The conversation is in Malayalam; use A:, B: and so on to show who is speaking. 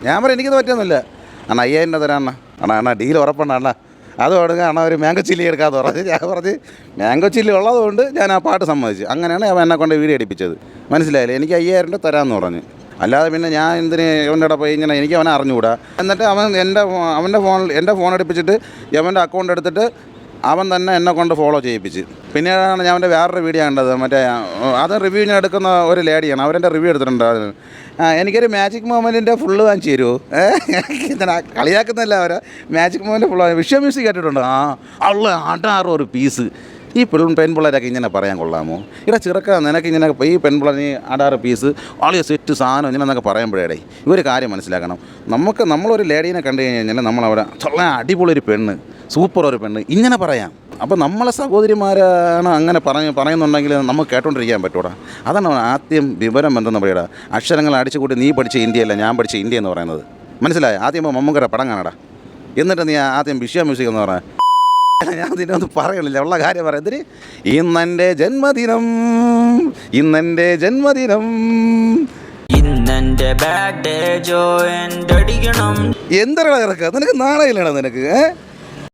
A: ഞാൻ പറയാം എനിക്കത് പറ്റുന്നില്ല. അണ്ണാ 5000 രൂപ തരാം അണ്ണാ ഡീൽ ഉറപ്പുണ്ട് അണ്ണാ. അത് കൊടുക്കുക അണ്ണാ ഒരു മാംഗോ ചില്ലി എടുക്കാമെന്ന് പറഞ്ഞു. ഞാൻ പറഞ്ഞ് മാംഗോ ചില്ലി ഉള്ളതുകൊണ്ട് ഞാൻ ആ പാട്ട് സമ്മതിച്ചു. അങ്ങനെയാണ് അവൻ എന്നെ കൊണ്ട് വീഡിയോ എടുപ്പിച്ചത്. മനസ്സിലായില്ലേ? എനിക്ക് 5000 രൂപ തരാമെന്ന് പറഞ്ഞു. അല്ലാതെ പിന്നെ ഞാൻ എന്തിന് അവൻ്റെ അവിടെ പോയി ഇങ്ങനെ എനിക്ക് അവനെ അറിഞ്ഞുകൂടാ. എന്നിട്ട് അവൻ എൻ്റെ ഫോൺ എടുപ്പിച്ചിട്ട് അവൻ്റെ അക്കൗണ്ട് എടുത്തിട്ട് അവൻ തന്നെ എന്നെ കൊണ്ട് ഫോളോ ചെയ്യിപ്പിച്ച്. പിന്നീടാണ് ഞാൻ അവൻ്റെ വേറൊരു വീഡിയോ കണ്ടത്. മറ്റേ അത് റിവ്യൂ ഞാൻ എടുക്കുന്ന ഒരു ലേഡിയാണ്. അവരെൻ്റെ റിവ്യൂ എടുത്തിട്ടുണ്ട്. എനിക്കൊരു മാജിക് മൊമെൻറ്റിൻ്റെ ഫുള്ള് വാങ്ങിച്ച് തരുമോ? കളിയാക്കുന്നില്ല അവരെ. Magic moment full visual music കേട്ടിട്ടുണ്ട്. ഉള്ള 16 പീസ്. ഈ പെൺപിള്ളേരൊക്കെ ഇങ്ങനെ പറയാൻ കൊള്ളാമോ? ഇവിടെ ചെറുക്ക നിനക്ക് ഇങ്ങനെ ഈ പെൺപിള്ളേർ നീ 16 പീസ് ആളിയ സെറ്റ് സാധനം ഇങ്ങനെ എന്നൊക്കെ പറയുമ്പോഴേ ഇവർ കാര്യം മനസ്സിലാക്കണം. നമ്മളൊരു ലേഡീനെ കണ്ടു കഴിഞ്ഞാൽ നമ്മളവിടെ അടിപൊളി ഒരു പെണ്ണ്, സൂപ്പർ ഒരു പെണ്ണ് ഇങ്ങനെ പറയാം. അപ്പോൾ നമ്മളെ സഹോദരിമാരാണ് അങ്ങനെ പറയുന്നുണ്ടെങ്കിൽ നമുക്ക് കേട്ടോണ്ടിരിക്കാൻ പറ്റൂടാ. അതാണ് ആദ്യം വിവരം എന്തെന്ന് പറയടാ. അക്ഷരങ്ങൾ അടിച്ചു കൂട്ടി നീ പഠിച്ച ഇന്ത്യയല്ല ഞാൻ പഠിച്ച ഇന്ത്യ എന്ന് പറയുന്നത്. മനസ്സിലായോ? ആദ്യം മമ്മൂക്കയുടെ പടം കാണടാ, എന്നിട്ട് നീ ആദ്യം വിഷ്വൽ മ്യൂസിക് എന്ന് പറയാം. ഞാൻ ഇതിനൊന്നും പറയണില്ല, ഉള്ള കാര്യം പറയുന്നതിന്. ഇന്നെൻ്റെ ജന്മദിനം, ഇന്നെൻ്റെ ജന്മദിനം,
B: എന്തൊരു
A: എന്തൊരു ഇറക്കുക. നിനക്ക് നാളെയില്ലടാ നിനക്ക്